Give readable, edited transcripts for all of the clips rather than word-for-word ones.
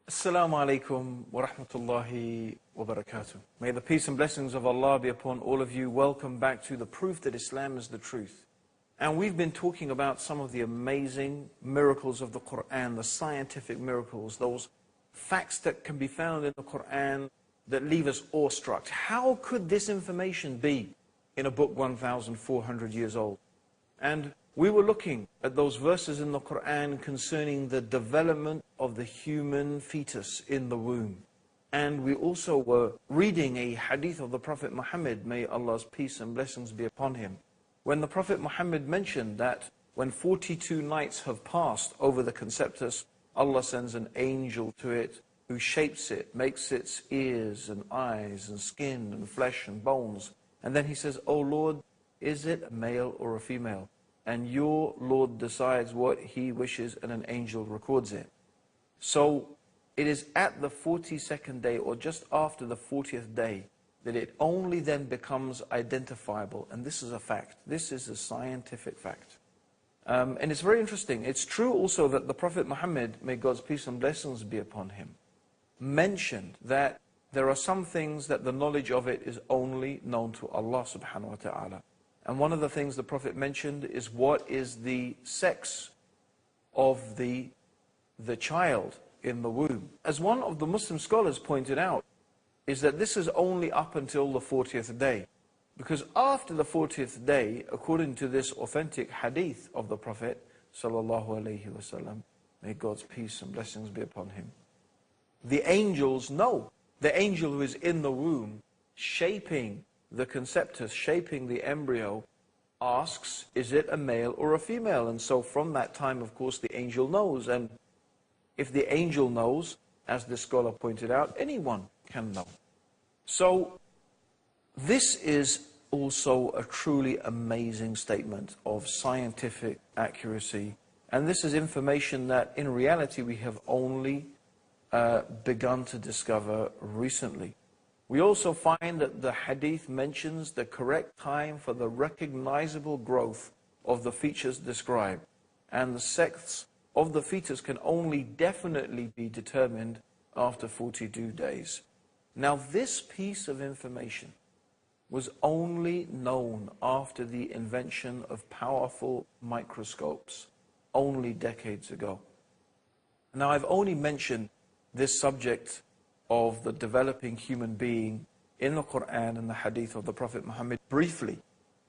Assalamu alaikum wa rahmatullahi wa barakatuh. May the peace and blessings of Allah be upon all of you. Welcome back to the proof that Islam is the truth. And we've been talking about some of the amazing miracles of the Quran, the scientific miracles, those facts that can be found in the Quran that leave us awestruck. How could this information be in a book 1,400 years old? And we were looking at those verses in the Quran concerning the development of the human fetus in the womb. And we also were reading a hadith of the Prophet Muhammad, may Allah's peace and blessings be upon him, when the Prophet Muhammad mentioned that when 42 nights have passed over the conceptus, Allah sends an angel to it who shapes it, makes its ears and eyes and skin and flesh and bones. And then he says, "O Lord, is it a male or a female? And your Lord decides what he wishes and an angel records it." So it is at the 42nd day or just after the 40th day that it only then becomes identifiable. And this is a fact. This is a scientific fact. And it's very interesting. It's true also that the Prophet Muhammad, may God's peace and blessings be upon him, mentioned that there are some things that the knowledge of it is only known to Allah subhanahu wa ta'ala. And one of the things the Prophet mentioned is what is the sex of the child in the womb. As one of the Muslim scholars pointed out, is that this is only up until the 40th day. Because after the 40th day, according to this authentic hadith of the Prophet sallallahu alaihi wasallam, may God's peace and blessings be upon him, the angels know. The angel who is in the womb, shaping the conceptus, shaping the embryo, asks, is it a male or a female? And so from that time, of course, the angel knows. And if the angel knows, as the scholar pointed out, anyone can know. So this is also a truly amazing statement of scientific accuracy. And this is information that in reality we have only begun to discover recently. We also find that the hadith mentions the correct time for the recognizable growth of the features described, and the sex of the fetus can only definitely be determined after 42 days. Now this piece of information was only known after the invention of powerful microscopes, only decades ago. Now I've only mentioned this subject of the developing human being in the Quran and the hadith of the Prophet Muhammad briefly.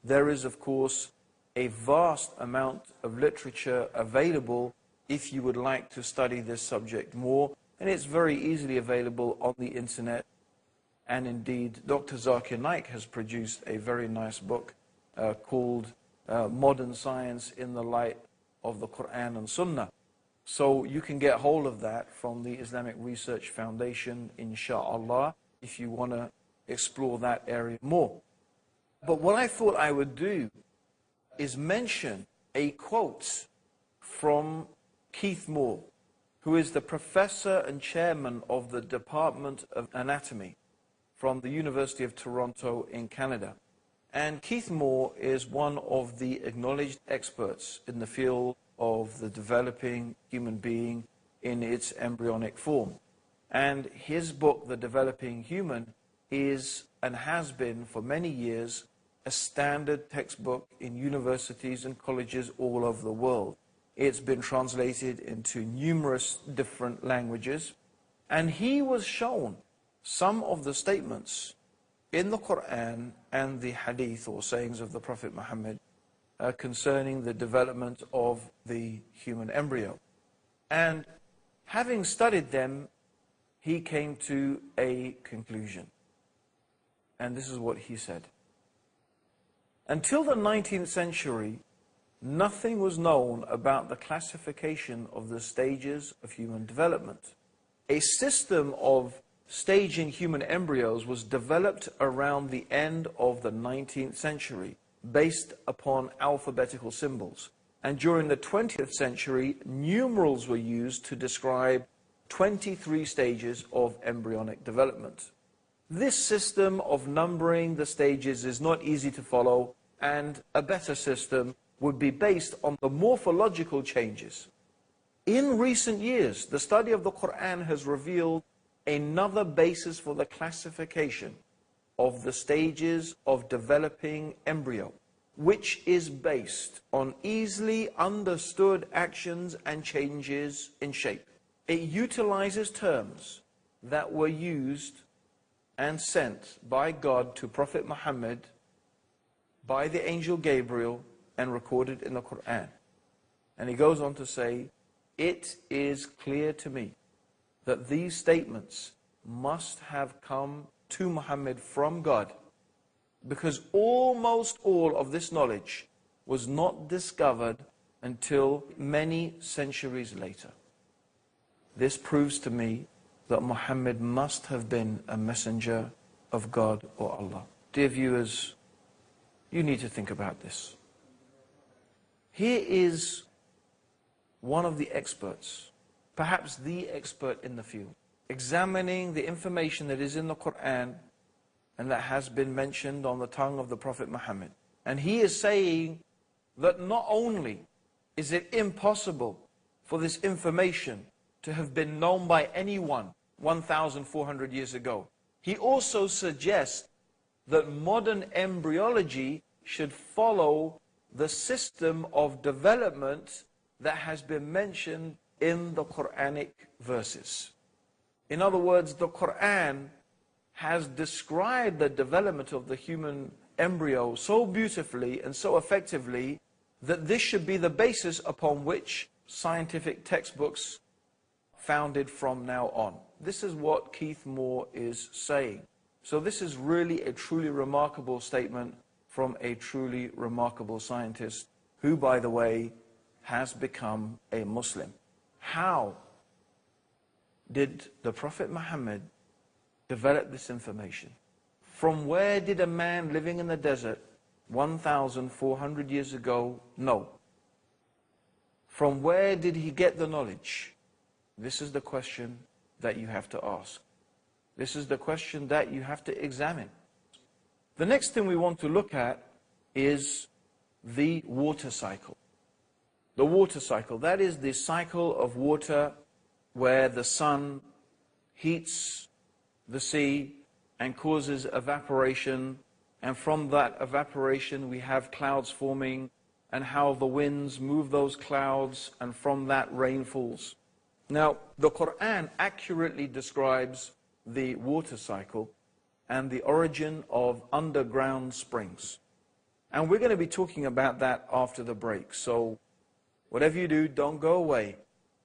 There is, of course, a vast amount of literature available if you would like to study this subject more, and it's very easily available on the internet. And indeed, Dr. Zakir Naik has produced a very nice book called Modern Science in the Light of the Quran and Sunnah. So you can get hold of that from the Islamic Research Foundation, inshallah, if you want to explore that area more. But what I thought I would do is mention a quote from Keith Moore, who is the professor and chairman of the Department of Anatomy from the University of Toronto in Canada. And Keith Moore is one of the acknowledged experts in the field of the developing human being in its embryonic form. And his book, The Developing Human, is and has been for many years a standard textbook in universities and colleges all over the world. It's been translated into numerous different languages, and he was shown some of the statements in the Quran and the hadith or sayings of the Prophet Muhammad concerning the development of the human embryo. And having studied them, he came to a conclusion. And this is what he said. Until the 19th century, nothing was known about the classification of the stages of human development. A system of staging human embryos was developed around the end of the 19th century, based upon alphabetical symbols. And during the 20th century, numerals were used to describe 23 stages of embryonic development. This system of numbering the stages is not easy to follow, and a better system would be based on the morphological changes In recent years, the study of the Quran has revealed another basis for the classification of the stages of developing embryo, which is based on easily understood actions and changes in shape. It utilizes terms that were used and sent by God to Prophet Muhammad by the angel Gabriel and recorded in the Quran. And he goes on to say, it is clear to me that these statements must have come to Muhammad from God, because almost all of this knowledge was not discovered until many centuries later. This proves to me that Muhammad must have been a messenger of God or Allah. Dear viewers, you need to think about this. Here is one of the experts, perhaps the expert in the field, examining the information that is in the Quran and that has been mentioned on the tongue of the Prophet Muhammad. And he is saying that not only is it impossible for this information to have been known by anyone 1,400 years ago, he also suggests that modern embryology should follow the system of development that has been mentioned in the Quranic verses. In other words, the Quran has described the development of the human embryo so beautifully and so effectively that this should be the basis upon which scientific textbooks founded from now on. This is what Keith Moore is saying. So this is really a truly remarkable statement from a truly remarkable scientist who, by the way, has become a Muslim. How did the Prophet Muhammad develop this information? From where did a man living in the desert 1,400 years ago know? From where did he get the knowledge? This is the question that you have to ask. This is the question that you have to examine. The next thing we want to look at is the water cycle. The water cycle, that is the cycle of water where the sun heats the sea and causes evaporation, and from that evaporation we have clouds forming, and how the winds move those clouds, and from that rain falls. Now, the Quran accurately describes the water cycle and the origin of underground springs. And we're going to be talking about that after the break. So whatever you do, don't go away,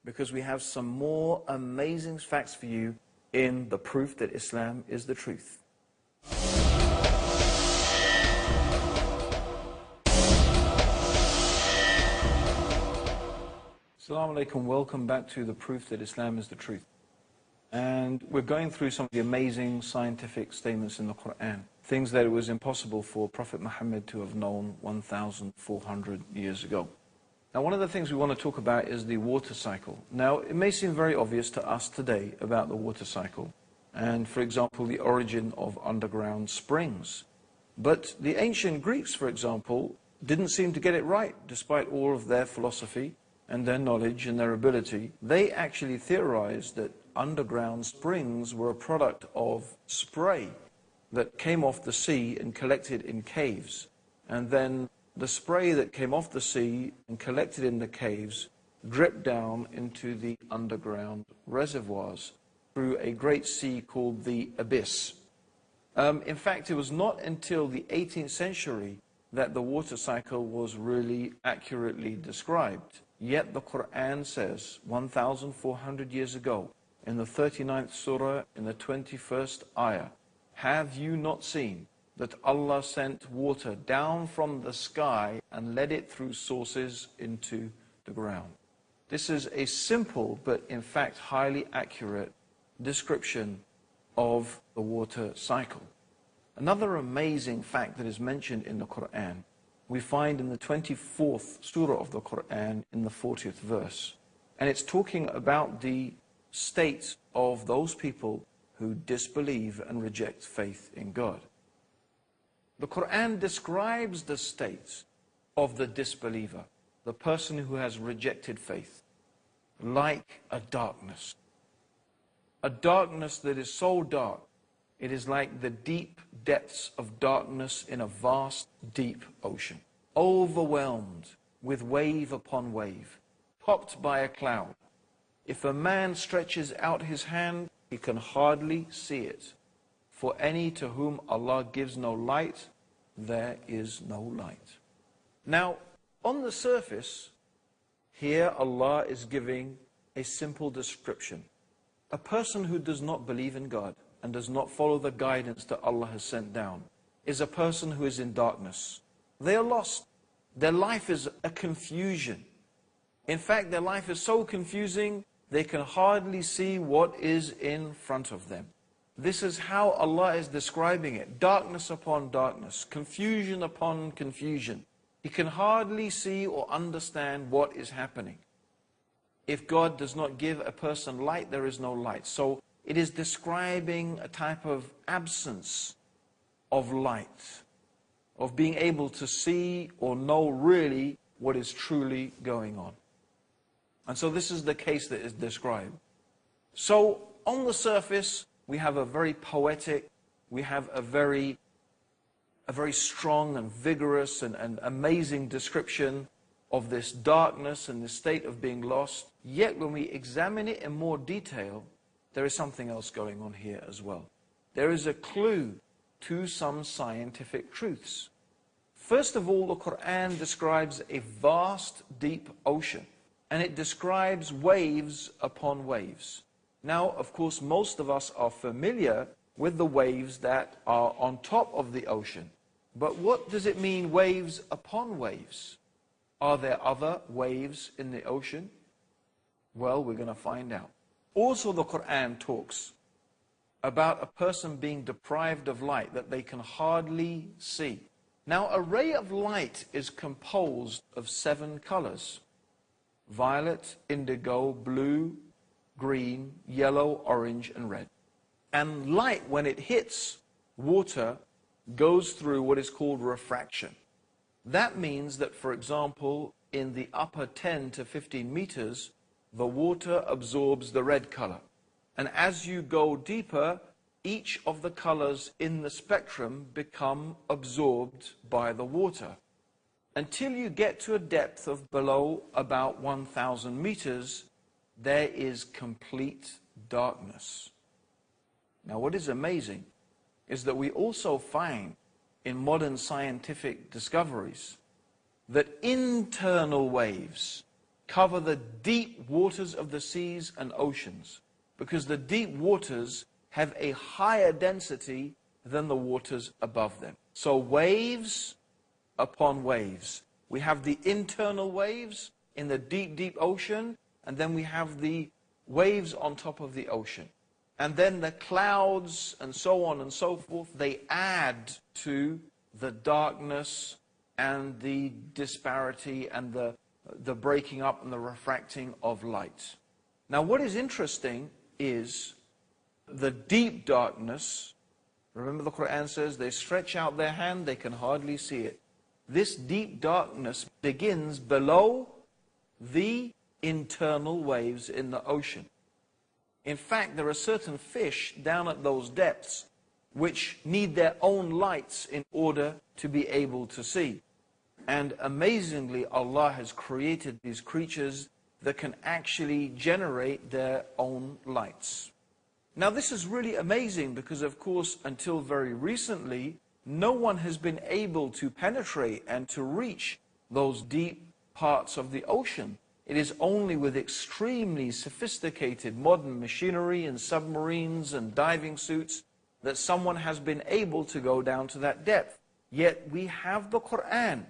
because we have some more amazing facts for you in the proof that Islam is the truth. Assalamu alaikum, welcome back to the proof that Islam is the truth. And we're going through some of the amazing scientific statements in the Quran, things that it was impossible for Prophet Muhammad to have known 1,400 years ago. Now, one of the things we want to talk about is the water cycle. Now, it may seem very obvious to us today about the water cycle, and for example, the origin of underground springs. But the ancient Greeks, for example, didn't seem to get it right, despite all of their philosophy and their knowledge and their ability. They actually theorized that underground springs were a product of spray that came off the sea and collected in caves. And then the spray that came off the sea and collected in the caves dripped down into the underground reservoirs through a great sea called the Abyss. In fact, it was not until the 18th century that the water cycle was really accurately described. Yet the Quran says 1,400 years ago, in the 39th surah, in the 21st ayah, have you not seen that Allah sent water down from the sky and led it through sources into the ground? This is a simple but in fact highly accurate description of the water cycle. Another amazing fact that is mentioned in the Quran, we find in the 24th surah of the Quran in the 40th verse. And it's talking about the state of those people who disbelieve and reject faith in God. The Quran describes the state of the disbeliever, the person who has rejected faith. like a darkness. A darkness that is so dark, it is like the deep depths of darkness in a vast, deep ocean, overwhelmed with wave upon wave, topped by a cloud. If a man stretches out his hand, he can hardly see it. For any to whom Allah gives no light, there is no light. Now, on the surface, here Allah is giving a simple description. A person who does not believe in God and does not follow the guidance that Allah has sent down is a person who is in darkness. They are lost. Their life is a confusion. In fact, their life is so confusing, they can hardly see what is in front of them. This is how Allah is describing it. Darkness upon darkness, confusion upon confusion. He can hardly see or understand what is happening. If God does not give a person light, there is no light. So it is describing a type of absence of light, of being able to see or know really what is truly going on. And so this is the case that is described. So on the surface, we have a very poetic, we have a very strong and vigorous and amazing description of this darkness and this state of being lost. Yet when we examine it in more detail, there is something else going on here as well. There is a clue to some scientific truths. First of all, the Quran describes a vast, deep ocean, and it describes waves upon waves. Now, of course, most of us are familiar with the waves that are on top of the ocean. But what does it mean, waves upon waves? Are there other waves in the ocean? Well, we're going to find out. Also, the Quran talks about a person being deprived of light, that they can hardly see. Now, a ray of light is composed of 7 colors: violet, indigo, blue, green, yellow, orange, and red. And light, when it hits water, goes through what is called refraction. That means that, for example, in the upper 10 to 15 meters, the water absorbs the red color. And as you go deeper, each of the colors in the spectrum become absorbed by the water, until you get to a depth of below about 1,000 meters, there is complete darkness. Now, what is amazing is that we also find in modern scientific discoveries that internal waves cover the deep waters of the seas and oceans, because the deep waters have a higher density than the waters above them. So waves upon waves. We have the internal waves in the deep, deep ocean, and then we have the waves on top of the ocean. And then the clouds and so on and so forth, they add to the darkness and the disparity and the breaking up and the refracting of light. Now, what is interesting is the deep darkness. Remember, the Quran says they stretch out their hand, they can hardly see it. This deep darkness begins below the internal waves in the ocean. In fact, there are certain fish down at those depths which need their own lights in order to be able to see. And amazingly, Allah has created these creatures that can actually generate their own lights. Now, this is really amazing because, of course, until very recently, no one has been able to penetrate and to reach those deep parts of the ocean. It is only with extremely sophisticated modern machinery and submarines and diving suits that someone has been able to go down to that depth. Yet we have the Quran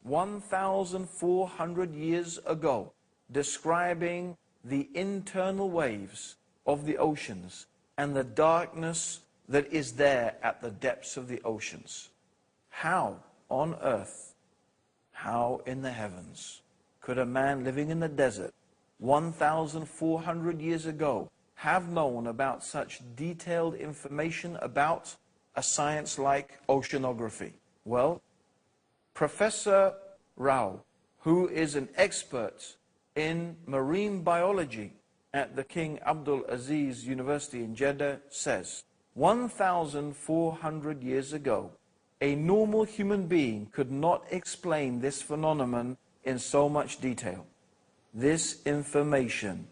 1,400 years ago describing the internal waves of the oceans and the darkness that is there at the depths of the oceans. How on earth, how in the heavens could a man living in the desert 1,400 years ago have known about such detailed information about a science like oceanography? Well, Professor Rao, who is an expert in marine biology at the King Abdul Aziz University in Jeddah says, 1,400 years ago, a normal human being could not explain this phenomenon in so much detail. This information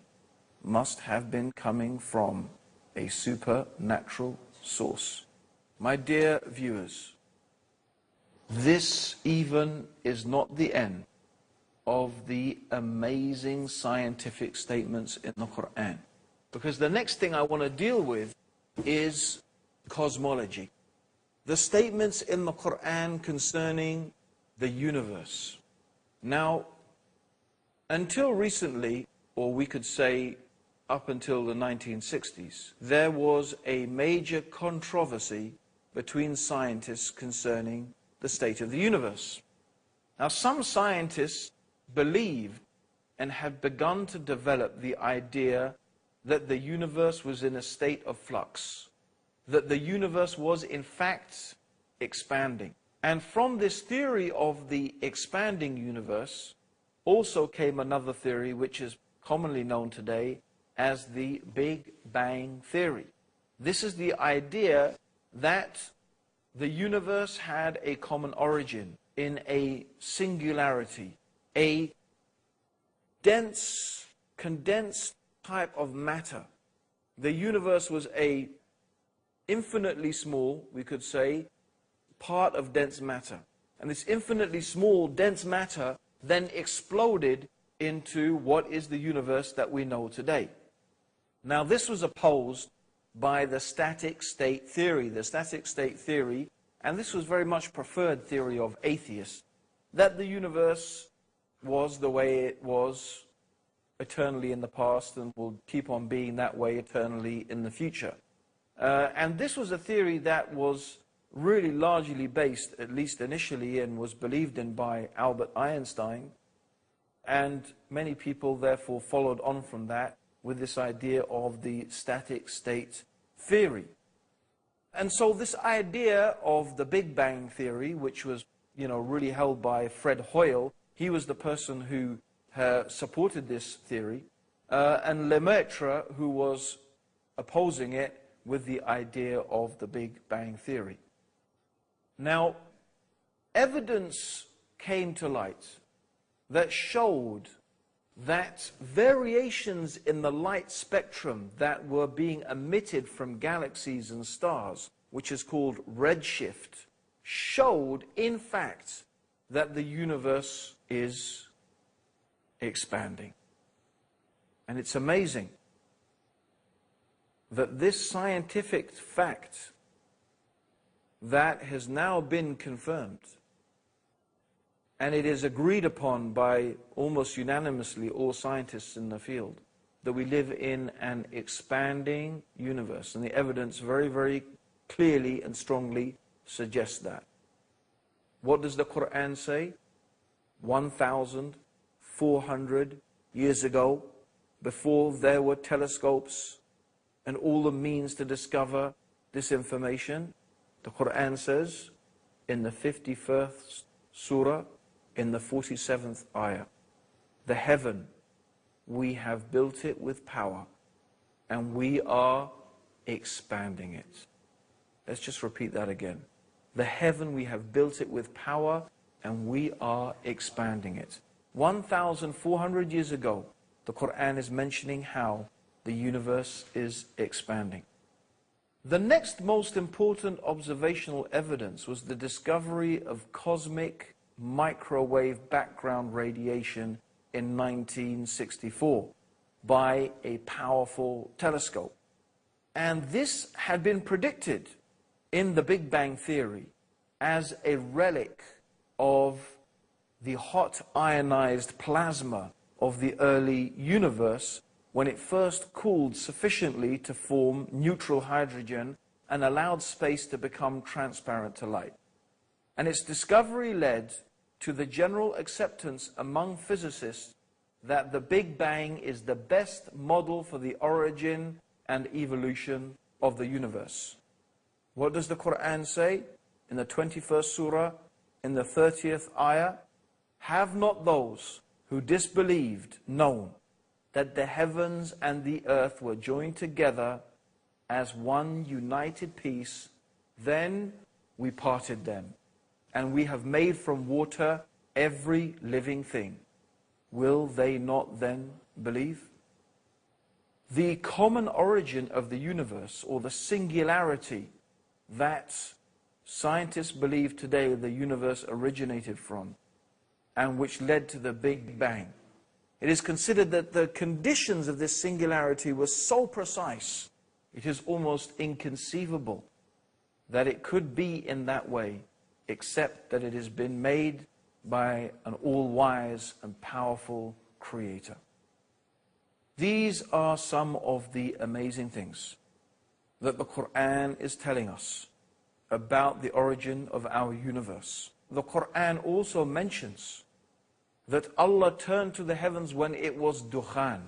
must have been coming from a supernatural source. My dear viewers, this even is not the end of the amazing scientific statements in the Quran. Because the next thing I want to deal with is cosmology. The statements in the Quran concerning the universe. Now, until recently, or we could say up until the 1960s, there was a major controversy between scientists concerning the state of the universe. Now, some scientists believed and had begun to develop the idea that the universe was in a state of flux, that the universe was in fact expanding. And from this theory of the expanding universe also came another theory which is commonly known today as the Big Bang Theory. This is the idea that the universe had a common origin in a singularity, a dense, condensed type of matter. The universe was a infinitely small, we could say, part of dense matter. And this infinitely small, dense matter then exploded into what is the universe that we know today. Now, this was opposed by the static state theory. The static state theory, and this was very much preferred theory of atheists, that the universe was the way it was eternally in the past and will keep on being that way eternally in the future. And this was a theory that was really largely based, at least initially, and was believed in by Albert Einstein. And many people therefore followed on from that with this idea of the static state theory. And so this idea of the Big Bang Theory, which was, really held by Fred Hoyle, he was the person who supported this theory, and Lemaitre, who was opposing it with the idea of the Big Bang Theory. Now, evidence came to light that showed that variations in the light spectrum that were being emitted from galaxies and stars, which is called redshift, showed, in fact, that the universe is expanding. And it's amazing that this scientific fact that has now been confirmed, and it is agreed upon by almost unanimously all scientists in the field, that we live in an expanding universe. And the evidence very, very clearly and strongly suggests that. What does the Quran say? 1,400 years ago, before there were telescopes and all the means to discover this information, the Quran says in the 51st surah, in the 47th ayah, the heaven, we have built it with power and we are expanding it. Let's just repeat that again. The heaven, we have built it with power and we are expanding it. 1,400 years ago, the Quran is mentioning how the universe is expanding. The next most important observational evidence was the discovery of cosmic microwave background radiation in 1964 by a powerful telescope. And this had been predicted in the Big Bang Theory as a relic of the hot ionized plasma of the early universe when it first cooled sufficiently to form neutral hydrogen and allowed space to become transparent to light. And its discovery led to the general acceptance among physicists that the Big Bang is the best model for the origin and evolution of the universe. What does the Quran say in the 21st surah, in the 30th ayah? Have not those who disbelieved known that the heavens and the earth were joined together as one united piece, then we parted them, and we have made from water every living thing. Will they not then believe? The common origin of the universe, or the singularity that scientists believe today the universe originated from, and which led to the Big Bang. It is considered that the conditions of this singularity were so precise, it is almost inconceivable that it could be in that way, except that it has been made by an all-wise and powerful Creator. These are some of the amazing things that the Quran is telling us about the origin of our universe. The Quran also mentions that Allah turned to the heavens when it was dukhan.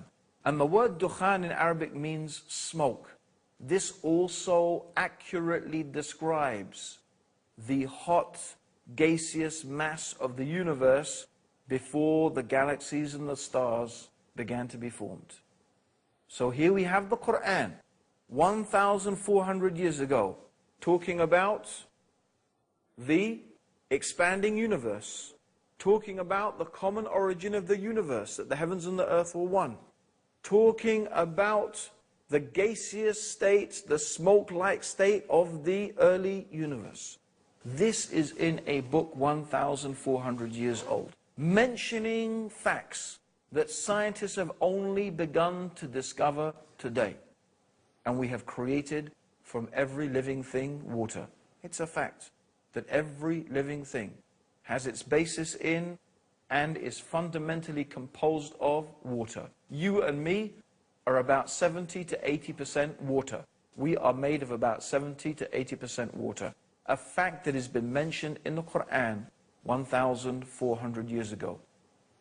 And the word dukhan in Arabic means smoke. This also accurately describes the hot, gaseous mass of the universe before the galaxies and the stars began to be formed. So here we have the Quran, 1,400 years ago, talking about the expanding universe, talking about the common origin of the universe, that the heavens and the earth were one, talking about the gaseous state, the smoke-like state of the early universe. This is in a book 1,400 years old, mentioning facts that scientists have only begun to discover today. And we have created from every living thing water. It's a fact that every living thing has its basis in and is fundamentally composed of water. You and me are about 70 to 80% water. We are made of about 70 to 80% water. A fact that has been mentioned in the Quran 1,400 years ago.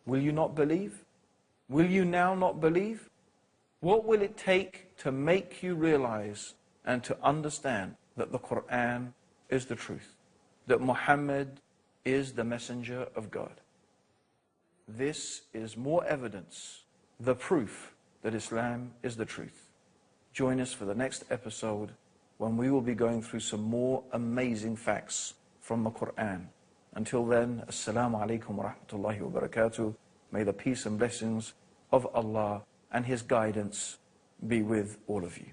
Will you not believe? Will you now not believe? What will it take to make you realize and to understand that the Quran is the truth? That Muhammad is the messenger of God? This is more evidence, the proof that Islam is the truth. Join us for the next episode when we will be going through some more amazing facts from the Quran. Until then, Assalamu alaikum wa rahmatullahi wa barakatuh. May the peace and blessings of Allah and His guidance be with all of you.